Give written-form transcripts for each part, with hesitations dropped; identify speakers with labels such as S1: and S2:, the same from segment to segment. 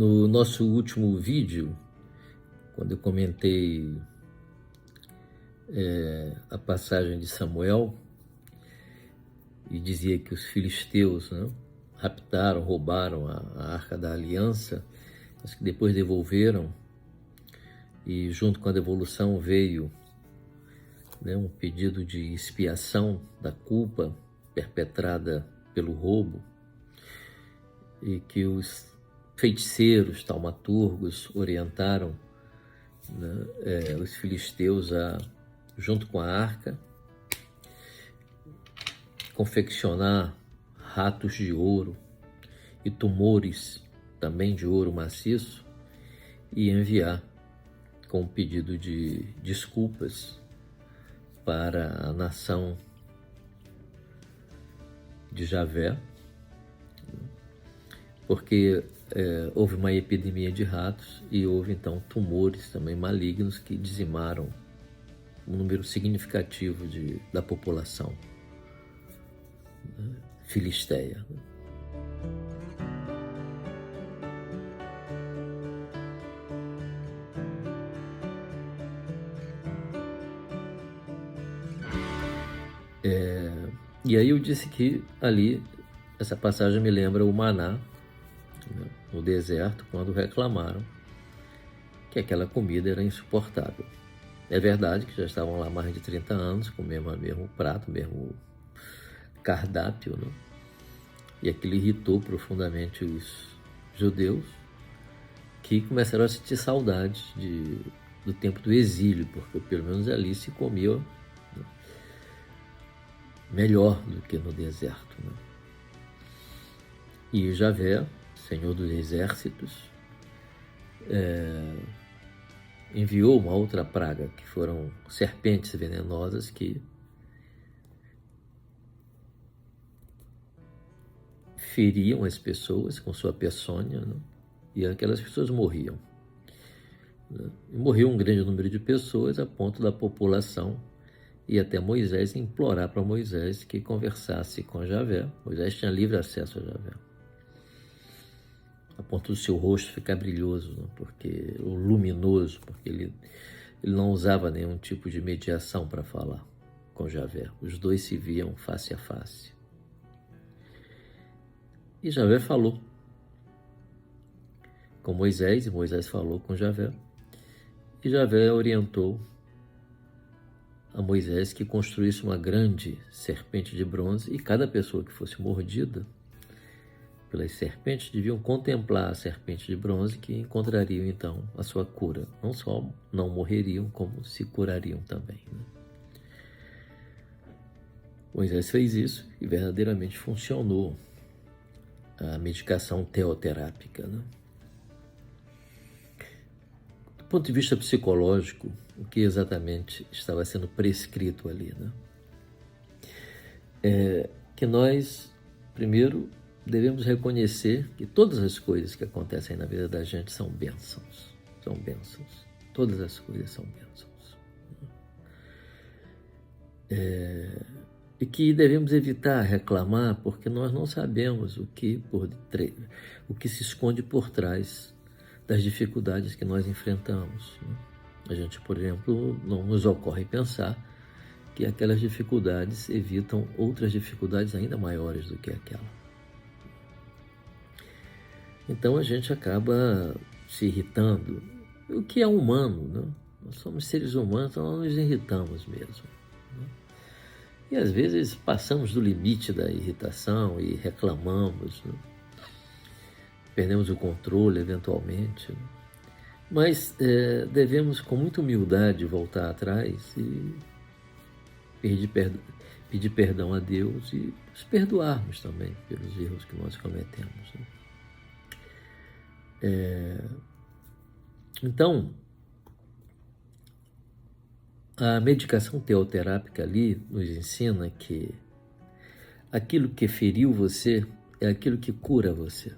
S1: No nosso último vídeo, quando eu comentei a passagem de Samuel e dizia que os filisteus, né, raptaram, roubaram a Arca da Aliança, mas que depois devolveram, e junto com a devolução veio, né, um pedido de expiação da culpa perpetrada pelo roubo, e que os feiticeiros, taumaturgos orientaram, né, os filisteus a, junto com a arca, confeccionar ratos de ouro e tumores também de ouro maciço e enviar com um pedido de desculpas para a nação de Javé, porque houve uma epidemia de ratos e houve então tumores também malignos que dizimaram um número significativo da população, né, filisteia. E aí eu disse que ali, essa passagem me lembra o maná, né, no deserto, quando reclamaram que aquela comida era insuportável. É verdade que já estavam lá mais de 30 anos, comendo o mesmo prato, o mesmo cardápio, né? E aquilo irritou profundamente os judeus, que começaram a sentir saudade do tempo do exílio, porque pelo menos ali se comia, né, melhor do que no deserto, né? E Javé, Senhor dos Exércitos, enviou uma outra praga, que foram serpentes venenosas que feriam as pessoas com sua peçonha, né? E aquelas pessoas morriam, né? E morreu um grande número de pessoas, a ponto da população ir até Moisés e implorar para Moisés que conversasse com Javé. Moisés tinha livre acesso a Javé, a ponto do seu rosto ficar brilhoso, né? Porque o luminoso, porque ele não usava nenhum tipo de mediação para falar com Javé. Os dois se viam face a face. E Javé falou com Moisés, e Moisés falou com Javé. E Javé orientou a Moisés que construísse uma grande serpente de bronze, e cada pessoa que fosse mordida pelas serpentes deviam contemplar a serpente de bronze, que encontrariam então a sua cura. Não só não morreriam, como se curariam também, né? Moisés fez isso e verdadeiramente funcionou a medicação teoterápica, né? Do ponto de vista psicológico, o que exatamente estava sendo prescrito ali, né? Que nós, primeiro, devemos reconhecer que todas as coisas que acontecem na vida da gente são bênçãos. São bênçãos. Todas as coisas são bênçãos. E que devemos evitar reclamar, porque nós não sabemos o que se esconde por trás das dificuldades que nós enfrentamos, né? A gente, por exemplo, não nos ocorre pensar que aquelas dificuldades evitam outras dificuldades ainda maiores do que aquela. Então a gente acaba se irritando, o que é humano, né? Nós somos seres humanos, então nós nos irritamos mesmo, né? E às vezes passamos do limite da irritação e reclamamos, né? Perdemos o controle eventualmente, né? Mas devemos com muita humildade voltar atrás e pedir perdão a Deus e nos perdoarmos também pelos erros que nós cometemos, né? Então, a medicação teoterápica ali nos ensina que aquilo que feriu você é aquilo que cura você.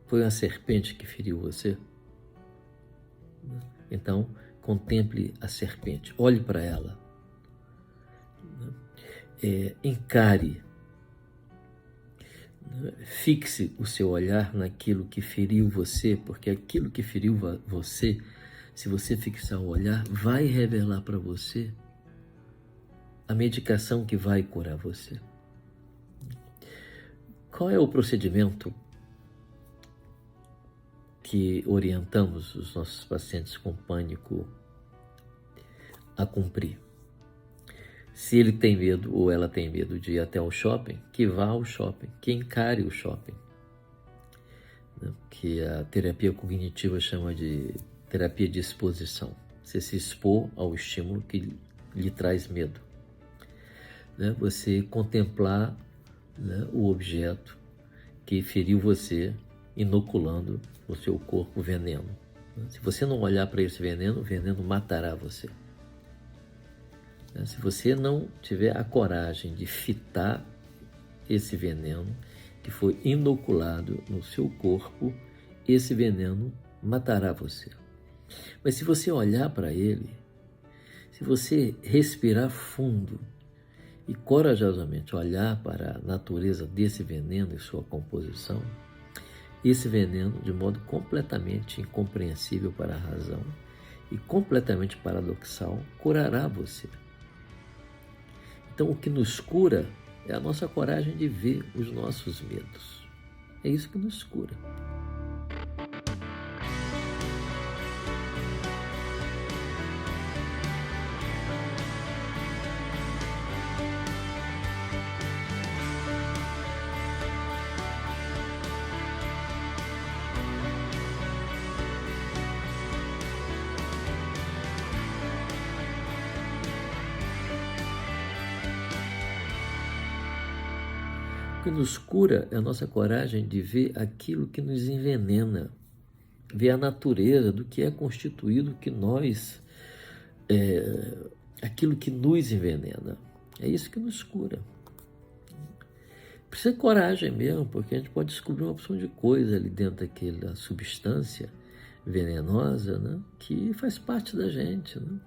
S1: Foi uma serpente que feriu você? Então, contemple a serpente, olhe para ela, encare, Fixe o seu olhar naquilo que feriu você, porque aquilo que feriu você, se você fixar o olhar, vai revelar para você a medicação que vai curar você. Qual é o procedimento que orientamos os nossos pacientes com pânico a cumprir? Se ele tem medo ou ela tem medo de ir até o shopping, que vá ao shopping, que encare o shopping, né? Que a terapia cognitiva chama de terapia de exposição. Você se expor ao estímulo que lhe traz medo, né? Você contemplar, né, o objeto que feriu você, inoculando o seu corpo veneno. Se você não olhar para esse veneno, o veneno matará você. Se você não tiver a coragem de fitar esse veneno que foi inoculado no seu corpo, esse veneno matará você. Mas se você olhar para ele, se você respirar fundo e corajosamente olhar para a natureza desse veneno e sua composição, esse veneno, de modo completamente incompreensível para a razão e completamente paradoxal, curará você. Então, o que nos cura é a nossa coragem de ver os nossos medos. É isso que nos cura. O que nos cura é a nossa coragem de ver aquilo que nos envenena, ver a natureza do que é constituído que nós, aquilo que nos envenena. É isso que nos cura. Precisa de coragem mesmo, porque a gente pode descobrir uma opção de coisa ali dentro daquela substância venenosa, né, que faz parte da gente, né?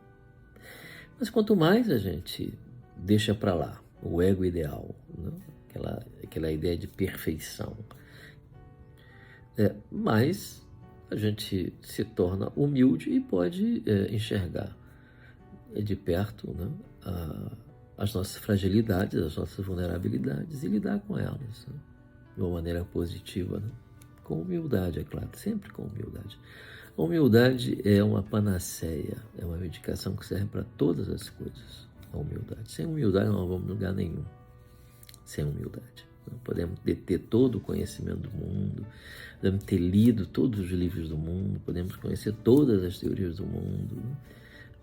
S1: Mas quanto mais a gente deixa para lá o ego ideal, né, aquela ideia de perfeição, mais a gente se torna humilde e pode enxergar de perto, né, as nossas fragilidades, as nossas vulnerabilidades e lidar com elas, né, de uma maneira positiva, né, com humildade, é claro, sempre com humildade. A humildade é uma panaceia, é uma medicação que serve para todas as coisas. A humildade. Sem humildade não vamos a lugar nenhum. Sem humildade. Não podemos deter todo o conhecimento do mundo, podemos ter lido todos os livros do mundo, podemos conhecer todas as teorias do mundo, né?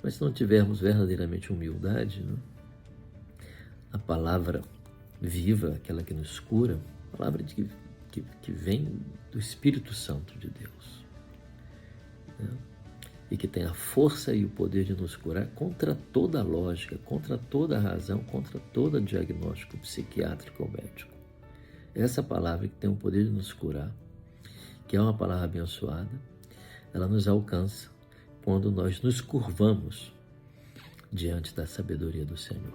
S1: Mas se não tivermos verdadeiramente humildade, né, a palavra viva, aquela que nos cura, a palavra que vem do Espírito Santo de Deus, né, e que tem a força e o poder de nos curar contra toda a lógica, contra toda a razão, contra todo diagnóstico psiquiátrico ou médico. Essa palavra que tem o poder de nos curar, que é uma palavra abençoada, ela nos alcança quando nós nos curvamos diante da sabedoria do Senhor.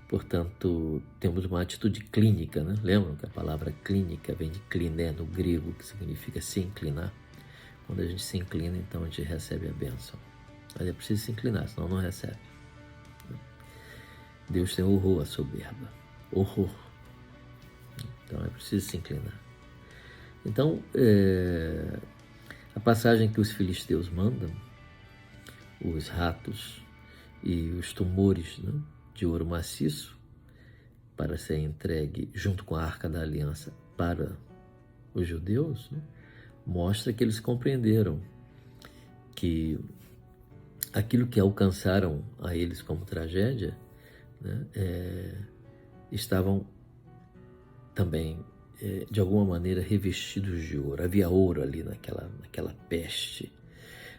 S1: Portanto, temos uma atitude clínica, né? Lembram que a palavra clínica vem de kliné no grego, que significa se inclinar. Quando a gente se inclina, então a gente recebe a bênção. Mas é preciso se inclinar, senão não recebe. Deus tem horror à soberba. Horror. Então é preciso se inclinar. Então, a passagem que os filisteus mandam, os ratos e os tumores, né, de ouro maciço, para ser entregue junto com a Arca da Aliança para os judeus, né, mostra que eles compreenderam que aquilo que alcançaram a eles como tragédia, né, estavam também, de alguma maneira, revestidos de ouro. Havia ouro ali naquela peste,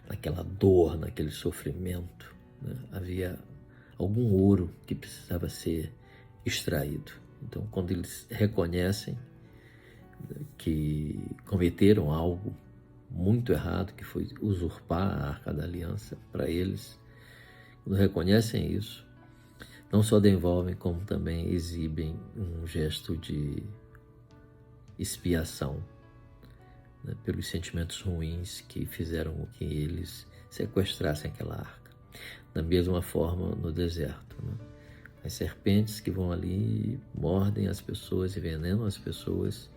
S1: naquela dor, naquele sofrimento, né? Havia algum ouro que precisava ser extraído. Então, quando eles reconhecem que cometeram algo muito errado, que foi usurpar a Arca da Aliança para eles. Quando reconhecem isso, não só devolvem, como também exibem um gesto de expiação, né, pelos sentimentos ruins que fizeram com que eles sequestrassem aquela arca. Da mesma forma no deserto, né? As serpentes que vão ali mordem as pessoas, envenenam as pessoas,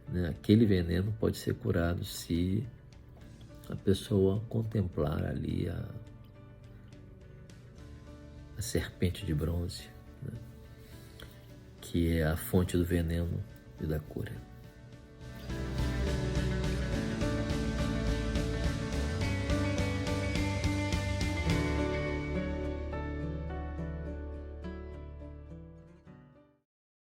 S1: né? Aquele veneno pode ser curado se a pessoa contemplar ali a serpente de bronze, né? Que é a fonte do veneno e da cura.